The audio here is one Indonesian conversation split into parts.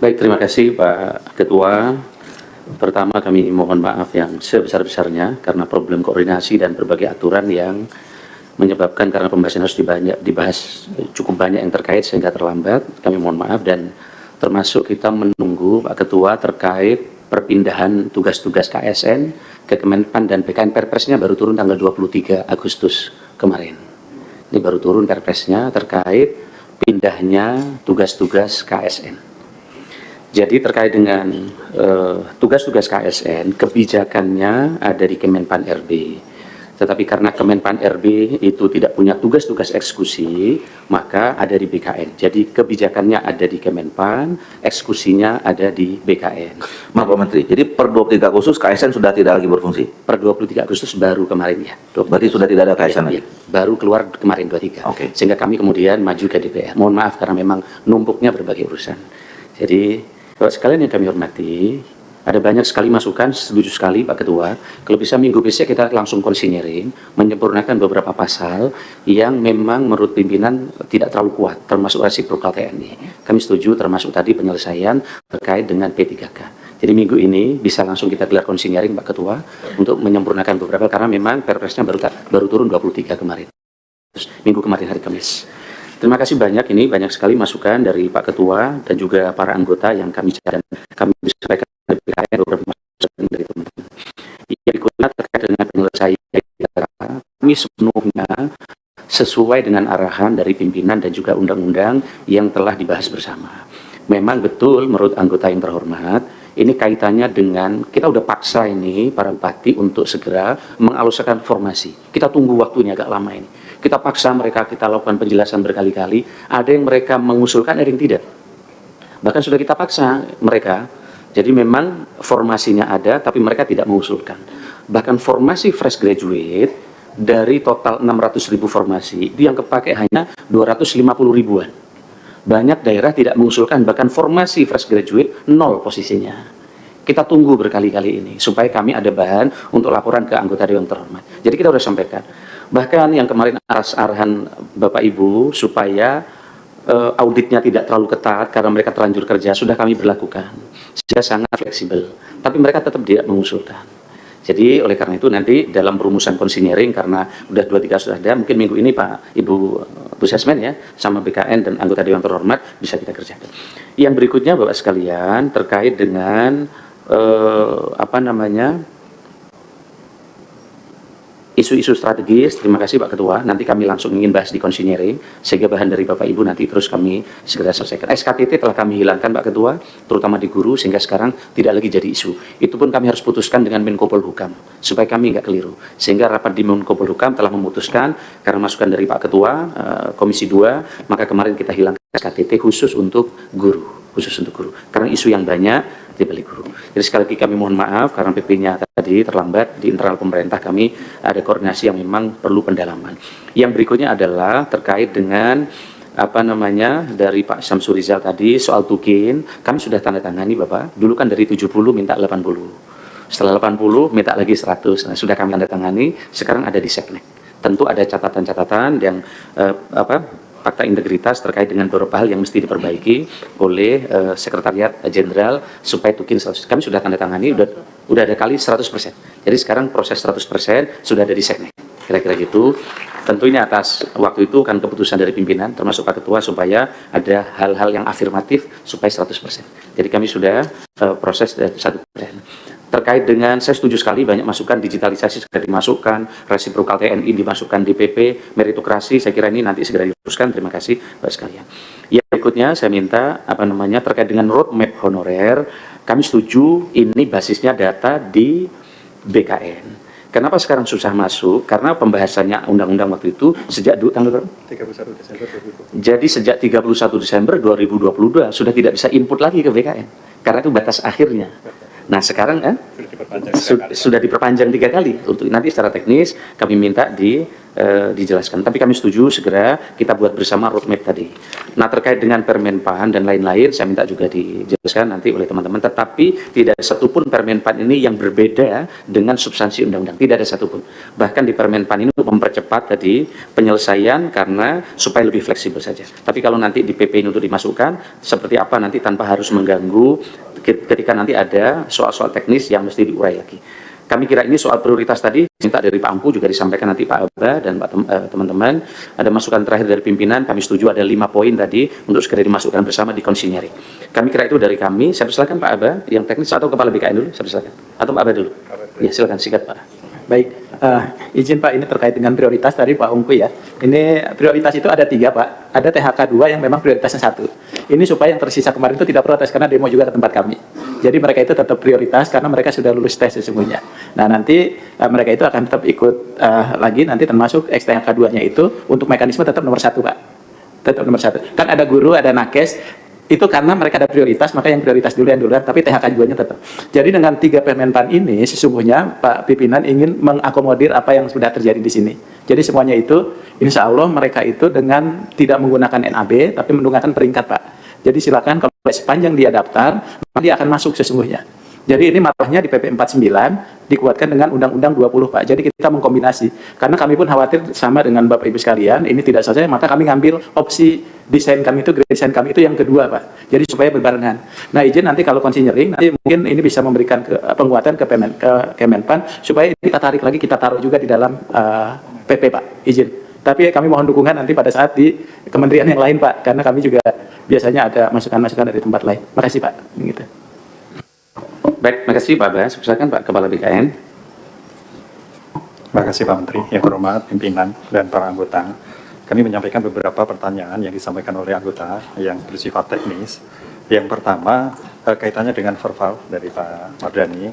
Baik, terima kasih Pak Ketua. Pertama kami mohon maaf yang sebesar-besarnya karena problem koordinasi dan berbagai aturan yang menyebabkan karena pembahasan harus dibahas cukup banyak yang terkait sehingga terlambat. Kami mohon maaf dan termasuk kita menunggu Pak Ketua terkait perpindahan tugas-tugas KSN ke Kemenpan dan BKN. Perpresnya baru turun tanggal 23 Agustus kemarin. Ini baru turun perpresnya terkait pindahnya tugas-tugas KSN. Jadi terkait dengan tugas-tugas KSN, kebijakannya ada di Kemenpan RB. Tetapi karena Kemenpan RB itu tidak punya tugas-tugas eksekusi, maka ada di BKN. Jadi kebijakannya ada di Kemenpan, eksekusinya ada di BKN. Maaf Pak Menteri, jadi per 23 Agustus KSN sudah tidak lagi berfungsi? Per 23 Agustus baru kemarin ya. Berarti sudah tidak ada KSN lagi? Ya, baru keluar kemarin 23. Oke. Sehingga kami kemudian maju ke DPR. Mohon maaf karena memang numpuknya berbagai urusan. Jadi Bapak sekalian yang kami hormati, ada banyak sekali masukan, setuju sekali Pak Ketua. Kalau bisa minggu besok kita langsung konsinyering, menyempurnakan beberapa pasal yang memang menurut pimpinan tidak terlalu kuat, termasuk resiprokal TNI. Kami setuju termasuk tadi penyelesaian terkait dengan P3K. Jadi minggu ini bisa langsung kita gelar konsinyering Pak Ketua untuk menyempurnakan beberapa, karena memang perpresnya baru turun 23 kemarin. Minggu kemarin hari Kamis. Terima kasih banyak, ini banyak sekali masukan dari Pak Ketua dan juga para anggota yang kami sampaikan dari BKN, beberapa masukan dari teman-teman. Yang berikutnya terkait dengan penyelesaian kami sepenuhnya sesuai dengan arahan dari pimpinan dan juga undang-undang yang telah dibahas bersama. Memang betul menurut anggota yang terhormat, ini kaitannya dengan kita udah paksa ini para bupati untuk segera mengaluskan formasi. Kita tunggu waktunya agak lama ini. Kita paksa mereka, kita lakukan penjelasan berkali-kali. Ada yang mereka mengusulkan, ada yang tidak. Bahkan sudah kita paksa mereka. Jadi memang formasinya ada, tapi mereka tidak mengusulkan. Bahkan formasi fresh graduate dari total 600.000 formasi, itu yang kepakai hanya 250 ribuan. Banyak daerah tidak mengusulkan, bahkan formasi fresh graduate nol posisinya. Kita tunggu berkali-kali ini supaya kami ada bahan untuk laporan ke anggota dewan terhormat. Jadi kita sudah sampaikan. Bahkan yang kemarin arahan Bapak Ibu supaya auditnya tidak terlalu ketat karena mereka terlanjur kerja sudah kami berlakukan. Sehingga sangat fleksibel. Tapi mereka tetap tidak mengusulkan. Jadi oleh karena itu nanti dalam perumusan konsinyering karena udah 2-3 sudah ada, mungkin minggu ini Pak Ibu Busesmen ya sama BKN dan anggota dewan terhormat bisa kita kerjakan. Yang berikutnya Bapak sekalian terkait dengan isu-isu strategis. Terima kasih Pak Ketua, nanti kami langsung ingin bahas di konsinyering sehingga bahan dari Bapak Ibu nanti terus kami segera selesaikan. SKTT telah kami hilangkan Pak Ketua, terutama di guru, sehingga sekarang tidak lagi jadi isu. Itu pun kami harus putuskan dengan Menko Polhukam supaya kami nggak keliru. Sehingga rapat di Menko Polhukam telah memutuskan karena masukan dari Pak Ketua Komisi 2, maka kemarin kita hilangkan SKTT khusus untuk guru. Karena isu yang banyak di balik guru. Jadi sekali lagi kami mohon maaf karena PP-nya tadi terlambat di internal pemerintah, kami ada koordinasi yang memang perlu pendalaman. Yang berikutnya adalah terkait dengan dari Pak Syamsur Rizal tadi soal tukin, kami sudah tanda tangani Bapak. Dulu kan dari 70 minta 80. Setelah 80 minta lagi 100. Nah, sudah kami tanda tangani, sekarang ada di Seknek. Tentu ada catatan-catatan yang fakta integritas terkait dengan beberapa hal yang mesti diperbaiki oleh Sekretariat Jenderal supaya tukin 100. Kami sudah tanda tangani, udah ada kali 100%. Jadi sekarang proses 100% sudah ada di Seknek. Kira-kira gitu. Tentu ini atas waktu itu kan keputusan dari pimpinan termasuk Pak Ketua supaya ada hal-hal yang afirmatif supaya 100%. Jadi kami sudah proses 1%. Terkait dengan, saya setuju sekali banyak masukan, digitalisasi sudah dimasukkan, resiprokal TNI dimasukkan, DPP, meritokrasi, saya kira ini nanti segera diteruskan. Terima kasih Bapak sekalian. Yang berikutnya saya minta terkait dengan roadmap honorer, kami setuju ini basisnya data di BKN. Kenapa sekarang susah masuk? Karena pembahasannya undang-undang waktu itu sejak tanggal 31 Desember 2020. Jadi sejak 31 Desember 2022 sudah tidak bisa input lagi ke BKN karena itu batas akhirnya. Nah sekarang sudah diperpanjang 3 kali. Untuk nanti secara teknis kami minta dijelaskan. Tapi kami setuju segera kita buat bersama roadmap tadi. Nah, terkait dengan Permenpan dan lain-lain, saya minta juga dijelaskan nanti oleh teman-teman. Tetapi tidak ada satupun Permenpan ini yang berbeda dengan substansi undang-undang. Tidak ada satupun. Bahkan di Permenpan ini untuk mempercepat tadi penyelesaian karena supaya lebih fleksibel saja. Tapi kalau nanti di PP ini untuk dimasukkan, seperti apa nanti tanpa harus mengganggu ketika nanti ada soal-soal teknis yang mesti diurai lagi. Kami kira ini soal prioritas tadi, minta dari Pak Ampu juga disampaikan nanti Pak Aba dan teman-teman. Ada masukan terakhir dari pimpinan, kami setuju ada 5 poin tadi untuk segera dimasukkan bersama di konsinyering. Kami kira itu dari kami. Saya persilakan Pak Aba yang teknis atau Kepala BKN dulu, saya persilakan. Atau Pak Aba dulu. Ya, silakan singkat Pak. Baik, izin Pak, ini terkait dengan prioritas tadi Pak Ungku ya. Ini prioritas itu ada 3 Pak. Ada THK 2 yang memang prioritasnya 1. Ini supaya yang tersisa kemarin itu tidak protes karena demo juga ke tempat kami. Jadi mereka itu tetap prioritas karena mereka sudah lulus tes sesungguhnya. Nah nanti mereka itu akan tetap ikut lagi nanti termasuk THK 2-nya itu untuk mekanisme tetap nomor 1 Pak. Tetap nomor 1. Kan ada guru, ada nakes. Itu karena mereka ada prioritas, maka yang prioritas dulu yang duluan, tapi THK 2-nya tetap. Jadi dengan 3 Permenpan ini, sesungguhnya Pak Pimpinan ingin mengakomodir apa yang sudah terjadi di sini. Jadi semuanya itu, insya Allah mereka itu dengan tidak menggunakan NAB, tapi menggunakan peringkat Pak. Jadi silakan kalau sepanjang dia daftar, dia akan masuk sesungguhnya. Jadi ini masalahnya di PP 49 dikuatkan dengan Undang-Undang 20 Pak. Jadi kita mengkombinasi. Karena kami pun khawatir sama dengan Bapak Ibu sekalian, ini tidak selesai, maka kami ngambil opsi desain kami itu, grade desain kami itu yang kedua Pak. Jadi supaya berbarengan. Nah izin nanti kalau konsinyering, nanti mungkin ini bisa memberikan penguatan ke Kemenpan, supaya kita tarik lagi, kita taruh juga di dalam PP Pak. Izin. Tapi kami mohon dukungan nanti pada saat di kementerian yang lain Pak. Karena kami juga biasanya ada masukan-masukan dari tempat lain. Makasih Pak. Gitu. Baik, terima kasih Pak Bas. Silakan Pak Kepala BKN. Terima kasih Pak Menteri, yang hormat pimpinan dan para anggota. Kami menyampaikan beberapa pertanyaan yang disampaikan oleh anggota yang bersifat teknis. Yang pertama, kaitannya dengan verbal dari Pak Mardhani.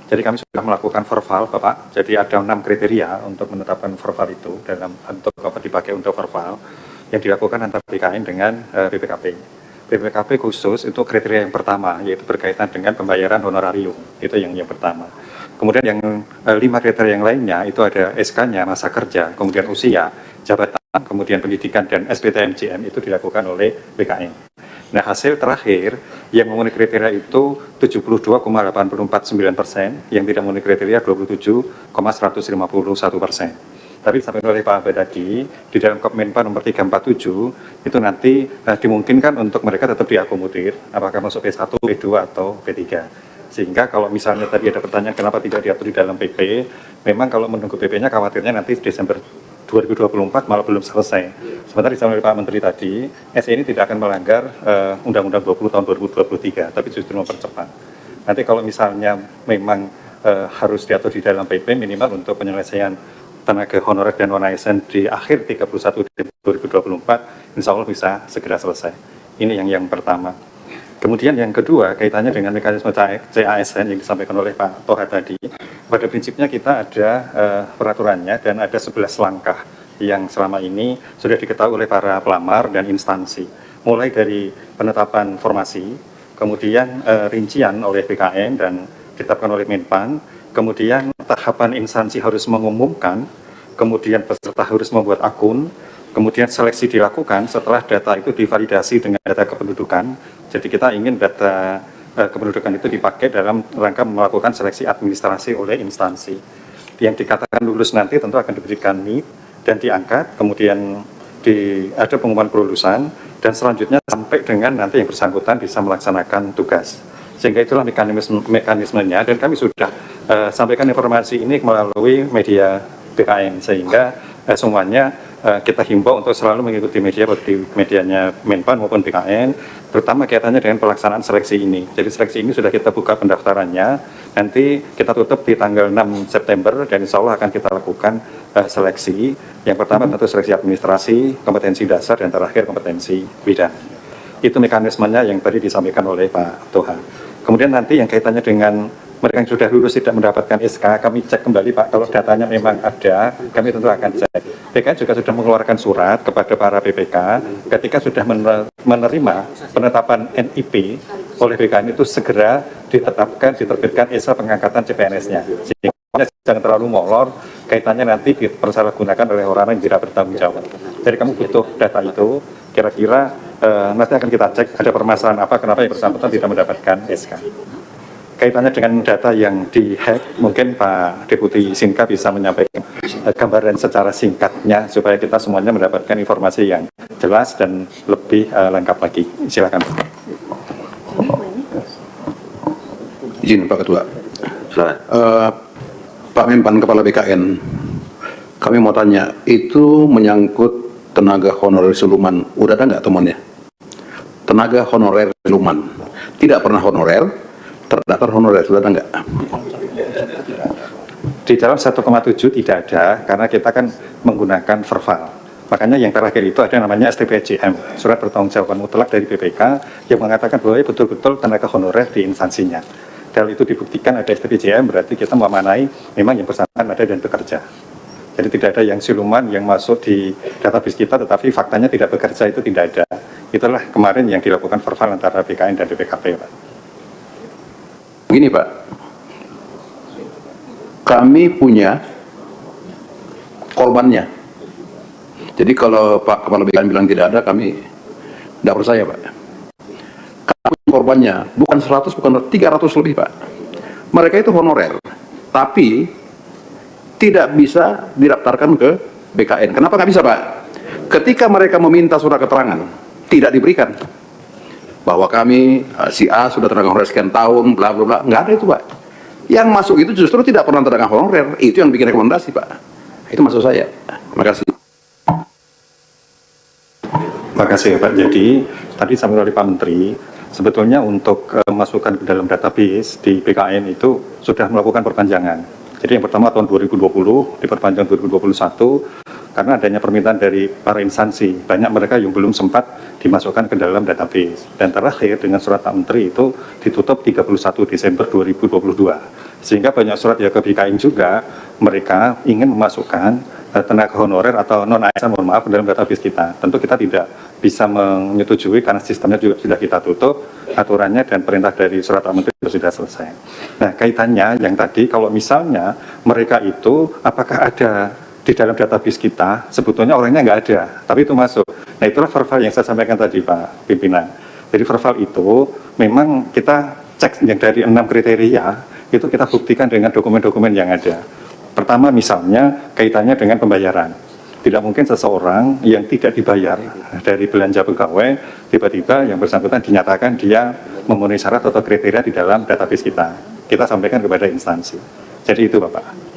Jadi kami sudah melakukan verbal, Bapak. Jadi ada 6 kriteria untuk menetapkan verbal itu dalam untuk apa dipakai untuk verbal yang dilakukan antara BKN dengan BPKP. BPKP khusus itu kriteria yang pertama, yaitu berkaitan dengan pembayaran honorarium. Itu yang pertama. Kemudian yang 5 kriteria yang lainnya itu ada SK-nya, masa kerja, kemudian usia, jabatan, kemudian pendidikan, dan SPTMJM itu dilakukan oleh BKN. Nah, hasil terakhir yang memenuhi kriteria itu 72,849%, yang tidak memenuhi kriteria 27,151%. Tapi disampaikan oleh Pak Aba tadi, di dalam Kemenpan nomor 347, itu nanti dimungkinkan untuk mereka tetap diakomodir, apakah masuk P1, P2, atau P3. Sehingga kalau misalnya tadi ada pertanyaan kenapa tidak diatur di dalam PP, memang kalau menunggu PP-nya khawatirnya nanti Desember 2024 malah belum selesai. Sementara disampaikan oleh Pak Menteri tadi, SE ini tidak akan melanggar Undang-Undang 20 tahun 2023, tapi justru mempercepat. Nanti kalau misalnya memang harus diatur di dalam PP minimal untuk penyelesaian tenaga honorer dan non-ASN di akhir 31 Desember 2024, insya Allah bisa segera selesai. Ini yang pertama. Kemudian yang kedua, kaitannya dengan mekanisme CASN yang disampaikan oleh Pak Toha tadi. Pada prinsipnya kita ada peraturannya dan ada 11 langkah yang selama ini sudah diketahui oleh para pelamar dan instansi. Mulai dari penetapan formasi, kemudian rincian oleh BKN dan ditetapkan oleh Menpan, kemudian tahapan instansi harus mengumumkan, kemudian peserta harus membuat akun, kemudian seleksi dilakukan setelah data itu divalidasi dengan data kependudukan. Jadi kita ingin data kependudukan itu dipakai dalam rangka melakukan seleksi administrasi oleh instansi. Yang dikatakan lulus nanti tentu akan diberikan NIP dan diangkat, kemudian ada pengumuman kelulusan, dan selanjutnya sampai dengan nanti yang bersangkutan bisa melaksanakan tugas. Sehingga itulah mekanismenya, dan kami sudah sampaikan informasi ini melalui media BKN, sehingga semuanya kita himbau untuk selalu mengikuti media, seperti medianya Menpan maupun BKN, terutama kaitannya dengan pelaksanaan seleksi ini. Jadi seleksi ini sudah kita buka pendaftarannya, nanti kita tutup di tanggal 6 September, dan insya Allah akan kita lakukan seleksi. Yang pertama tentu seleksi administrasi, kompetensi dasar, dan terakhir kompetensi bidang. Itu mekanismenya yang tadi disampaikan oleh Pak Toha. Kemudian nanti yang kaitannya dengan mereka yang sudah lulus tidak mendapatkan SK, kami cek kembali Pak, kalau datanya memang ada, kami tentu akan cek. BKN juga sudah mengeluarkan surat kepada para PPK, ketika sudah menerima penetapan NIP oleh BKN itu segera ditetapkan, diterbitkan SK pengangkatan CPNS-nya. Sehingga jangan terlalu molor, kaitannya nanti dipersalahgunakan oleh orang yang tidak bertanggung jawab. Jadi kamu butuh data itu, kira-kira nanti akan kita cek ada permasalahan apa, kenapa yang bersangkutan tidak mendapatkan SK. Kaitannya dengan data yang dihack, mungkin Pak Deputi Sinka bisa menyampaikan gambaran secara singkatnya supaya kita semuanya mendapatkan informasi yang jelas dan lebih lengkap lagi. Silakan. Izin Pak Ketua. Silakan. Pak Menpan Kepala BKN, kami mau tanya, itu menyangkut tenaga honorer siluman, udah ada nggak temannya? Tenaga honorer siluman, tidak pernah honorer, terdaftar honorer, sudah ada nggak? Di dalam 1,7 tidak ada, karena kita kan menggunakan verbal. Makanya yang terakhir itu ada namanya STPJM, Surat Pertanggungjawaban Mutlak dari BPK, yang mengatakan bahwa betul-betul tenaga honorer di instansinya. Kalau itu dibuktikan ada STPJM, berarti kita memanai memang yang bersangkutan ada dan bekerja. Jadi tidak ada yang siluman yang masuk di database kita, tetapi faktanya tidak bekerja, itu tidak ada. Itulah kemarin yang dilakukan verbal antara BKN dan BPKP, Pak. Begini Pak, kami punya korbannya. Jadi kalau Pak Kepala BKN bilang tidak ada, kami tidak percaya Pak. Kami punya korbannya, bukan 100, bukan 300 lebih Pak. Mereka itu honorer, tapi tidak bisa didaftarkan ke BKN. Kenapa nggak bisa Pak? Ketika mereka meminta surat keterangan, tidak diberikan. Bahwa kami si A sudah tenaga honorer sekian tahun, bla bla bla, nggak ada itu Pak. Yang masuk itu justru tidak pernah tenaga honorer, itu yang bikin rekomendasi Pak. Itu maksud saya. Terima kasih. Terima kasih Pak. Jadi tadi disampaikan oleh Pak Menteri, sebetulnya untuk masukkan ke dalam database di BKN itu sudah melakukan perpanjangan. Jadi yang pertama tahun 2020 diperpanjang 2021 karena adanya permintaan dari para instansi, banyak mereka yang belum sempat dimasukkan ke dalam database. Dan terakhir dengan surat Pak Menteri itu ditutup 31 Desember 2022. Sehingga banyak surat ya ke BKN juga, mereka ingin memasukkan tenaga honorer atau non-ASN, mohon maaf, ke dalam database kita. Tentu kita tidak bisa menyetujui karena sistemnya juga sudah kita tutup, aturannya dan perintah dari surat Pak Menteri sudah selesai. Nah, kaitannya yang tadi, kalau misalnya mereka itu apakah ada di dalam database kita, sebetulnya orangnya nggak ada, tapi itu masuk. Nah, itulah verbal yang saya sampaikan tadi Pak Pimpinan. Jadi verbal itu memang kita cek yang dari 6 kriteria, itu kita buktikan dengan dokumen-dokumen yang ada. Pertama misalnya kaitannya dengan pembayaran. Tidak mungkin seseorang yang tidak dibayar dari belanja pegawai, tiba-tiba yang bersangkutan dinyatakan dia memenuhi syarat atau kriteria di dalam database kita. Kita sampaikan kepada instansi. Jadi itu Bapak.